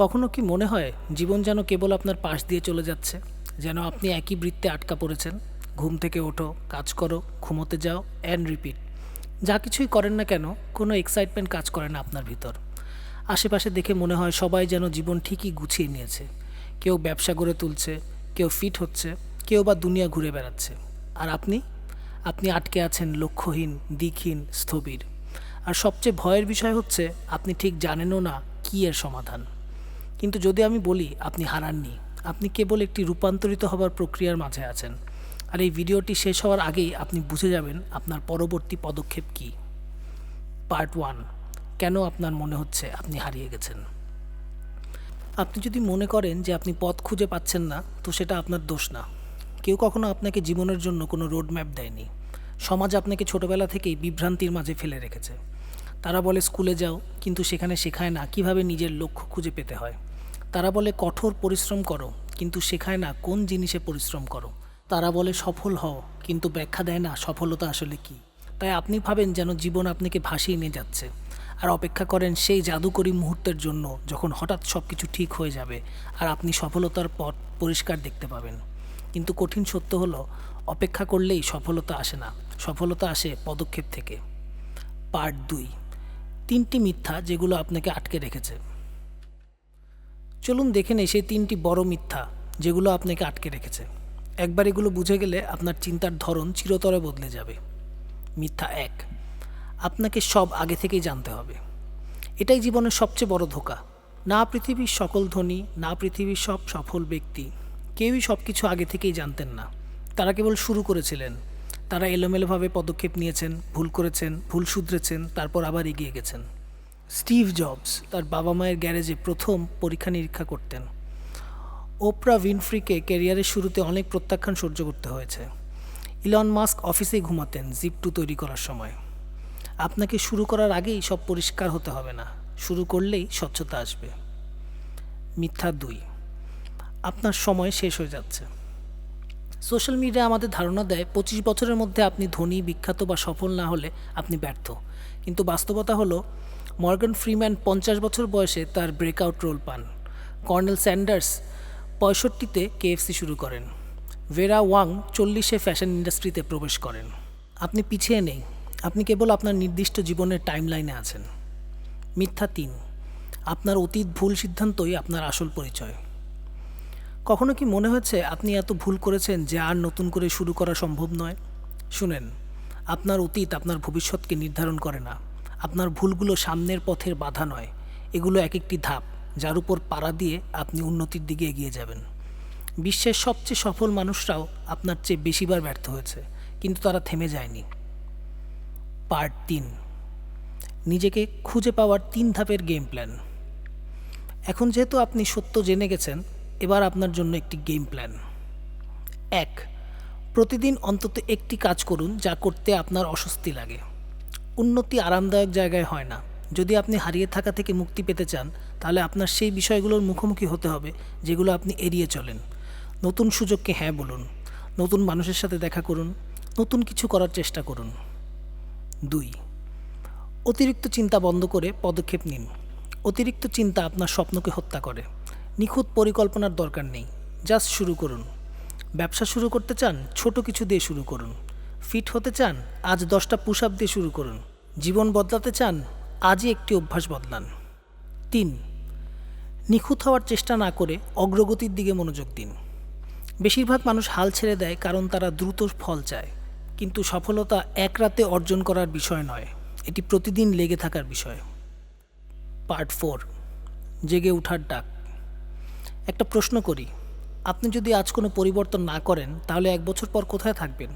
কখনো কি মনে হয় জীবন যেন কেবল আপনার পাশ দিয়ে চলে যাচ্ছে, যেন আপনি একই বৃত্তে আটকা পড়েছেন? ঘুম থেকে ওঠো, কাজ করো, ঘুমোতে যাও, অ্যান্ড রিপিট। যা কিছুই করেন না কেন, কোনো এক্সাইটমেন্ট কাজ করে না আপনার ভিতর। আশেপাশে দেখে মনে হয় সবাই যেন জীবন ঠিকই গুছিয়ে নিয়েছে। কেউ ব্যবসা গড়ে তুলছে, কেউ ফিট হচ্ছে, কেউ বা দুনিয়া ঘুরে বেড়াচ্ছে। আর আপনি আপনি আটকে আছেন লক্ষ্যহীন, দিকহীন, স্থবির। আর সবচেয়ে ভয়ের বিষয় হচ্ছে আপনি ঠিক জানেনও না কী এর সমাধান। কিন্তু যদি আমি বলি আপনি হারাননি, আপনি কেবল একটি রূপান্তরিত হবার প্রক্রিয়ার মাঝে আছেন। আর এই ভিডিওটি শেষ হওয়ার আগেই আপনি বুঝে যাবেন আপনার পরবর্তী পদক্ষেপ কী। পার্ট 1, কেন আপনার মনে হচ্ছে আপনি হারিয়ে গেছেন। আপনি যদি মনে করেন যে আপনি পথ খুঁজে পাচ্ছেন না, তো সেটা আপনার দোষ না। কেউ কখনো আপনাকে জীবনের জন্য কোনো রোড ম্যাপ দেয়নি। সমাজ আপনাকে ছোটবেলা থেকেই বিভ্রান্তির মাঝে ফেলে রেখেছে। তারা বলে স্কুলে যাও, কিন্তু সেখানে শেখায় না কিভাবে নিজের লক্ষ্য খুঁজে পেতে হয়। তারা বলে কঠোর পরিশ্রম করো, কিন্তু শেখায় না কোন জিনিসে পরিশ্রম করো। তারা বলে সফল হও, কিন্তু ব্যাখ্যা দেয় না সফলতা আসলে কী। তাই আপনি ভাবেন যেন জীবন আপনাকে ভাসিয়ে নিয়ে যাচ্ছে, আর অপেক্ষা করেন সেই জাদুকরী মুহূর্তের জন্য যখন হঠাৎ সব কিছু ঠিক হয়ে যাবে আর আপনি সফলতার পথ পরিষ্কার দেখতে পাবেন। কিন্তু কঠিন সত্য হলো, অপেক্ষা করলেই সফলতা আসে না, সফলতা আসে পদক্ষেপ থেকে। পার্ট 2, 3টি মিথ্যা যেগুলো আপনাকে আটকে রেখেছে। চলুন দেখে নেই সেই 3টি বড় মিথ্যা যেগুলো আপনাকে আটকে রেখেছে। একবার এগুলো বুঝে গেলে আপনার চিন্তার ধরন চিরতরে বদলে যাবে। মিথ্যা 1, আপনাকে সব আগে থেকেই জানতে হবে। এটাই জীবনের সবচেয়ে বড় ধোঁকা। না পৃথিবীর সকল ধনী, না পৃথিবীর সব সফল ব্যক্তি, কেউই সব কিছু আগে থেকেই জানতেন না। তারা কেবল শুরু করেছিলেন। তারা এলোমেলোভাবে পদক্ষেপ নিয়েছেন, ভুল করেছেন, ভুল শুধরেছেন, তারপর আবার এগিয়ে গেছেন। স্টিভ জবস তার বাবা মায়ের গ্যারেজে প্রথম পরীক্ষা নিরীক্ষা করতেন। ওপ্রা উইনফ্রিকে ক্যারিয়ারের শুরুতে অনেক প্রত্যাখ্যান সহ্য করতে হয়েছে। ইলন মাস্ক অফিসেই ঘুমাতেন জিপ2 তৈরি করার সময়। আপনাকে শুরু করার আগেই সব পরিষ্কার হতে হবে না, শুরু করলেই স্বচ্ছতা আসবে। মিথ্যা 2, আপনার সময় শেষ হয়ে যাচ্ছে। সোশ্যাল মিডিয়া আমাদের ধারণা দেয় 25 বছরের মধ্যে আপনি ধনী, বিখ্যাত বা সফল না হলে আপনি ব্যর্থ। কিন্তু বাস্তবতা হলো, মর্গান ফ্রিম্যান 50 বছর বয়সে তার ব্রেকআউট রোল পান। কর্নেল স্যান্ডার্স 65-তে কেএফসি শুরু করেন। ভেরা ওয়াং 40-এ ফ্যাশন ইন্ডাস্ট্রিতে প্রবেশ করেন। আপনি পিছিয়ে নেই, আপনি কেবল আপনার নির্দিষ্ট জীবনের টাইমলাইনে আছেন। মিথ্যা 3, আপনার অতীত ভুল সিদ্ধান্তই আপনার আসল পরিচয়। কখনো কি মনে হয়েছে আপনি এত ভুল করেছেন যে আর নতুন করে শুরু করা সম্ভব নয়? শুনেন, আপনার অতীত আপনার ভবিষ্যৎকে নির্ধারণ করে না। আপনার ভুলগুলো সামনের পথের বাধা নয়, এগুলো এক একটি ধাপ, যার উপর পাড়া দিয়ে আপনি উন্নতির দিকে এগিয়ে যাবেন। বিশ্বের সবচেয়ে সফল মানুষরাও আপনার চেয়ে বেশিবার ব্যর্থ হয়েছে, কিন্তু তারা থেমে যায়নি। পার্ট 3, নিজেকে খুঁজে পাওয়ার 3 ধাপের গেম প্ল্যান। এখন যেহেতু আপনি সত্য জেনে গেছেন, এবার আপনার জন্য একটি গেম প্ল্যান। 1, প্রতিদিন অন্তত একটি কাজ করুন যা করতে আপনার অস্বস্তি লাগে। উন্নতি আরামদায়ক জায়গায় হয় না। যদি আপনি হারিয়ে থাকা থেকে মুক্তি পেতে চান, তাহলে আপনার সেই বিষয়গুলোর মুখোমুখি হতে হবে যেগুলো আপনি এড়িয়ে চলেন। নতুন সুযোগকে হ্যাঁ বলুন, নতুন মানুষের সাথে দেখা করুন, নতুন কিছু করার চেষ্টা করুন। 2, অতিরিক্ত চিন্তা বন্ধ করে পদক্ষেপ নিন। অতিরিক্ত চিন্তা আপনার স্বপ্নকে হত্যা করে। নিখুঁত পরিকল্পনার দরকার নেই, জাস্ট শুরু করুন। ব্যবসা শুরু করতে চান, ছোট কিছু দিয়ে শুরু করুন। ফিট হতে চান, আজ 10টা পুশ আপ দিয়ে শুরু করুন। জীবন বদলাতে চান, আজই একটি অভ্যাস বদলান। 3, নিখুঁত হওয়ার চেষ্টা না করে অগ্রগতির দিকে মনোযোগ দিন। বেশিরভাগ মানুষ হাল ছেড়ে দেয় কারণ তারা দ্রুত ফল চায়। কিন্তু সফলতা এক রাতে অর্জন করার বিষয় নয়, এটি প্রতিদিন লেগে থাকার বিষয়। পার্ট 4, জেগে ওঠার ডাক। একটা প্রশ্ন করি, আপনি যদি আজ কোনো পরিবর্তন না করেন, তাহলে 1 বছর পর কোথায় থাকবেন?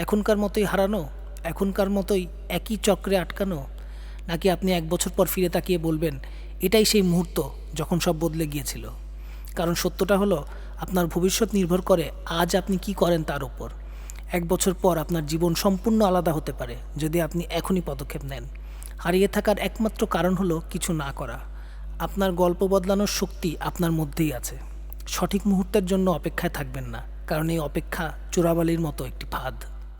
এখনকার মতোই হারানো, এখনকার মতোই একই চক্রে আটকানো, নাকি আপনি 1 বছর পর ফিরে তাকিয়ে বলবেন এটাই সেই মুহূর্ত যখন সব বদলে গিয়েছিল? কারণ সত্যটা হলো, আপনার ভবিষ্যৎ নির্ভর করে আজ আপনি কি করেন তার উপর। 1 বছর পর আপনার জীবন সম্পূর্ণ আলাদা হতে পারে যদি আপনি এখনই পদক্ষেপ নেন। হারিয়ে থাকার একমাত্র কারণ হলো কিছু না করা। আপনার গল্প বদলানোর শক্তি আপনার মধ্যেই আছে। সঠিক মুহূর্তের জন্য অপেক্ষায় থাকবেন না, কারণ এই অপেক্ষা চোরাবালির মতো একটি ফাঁদ।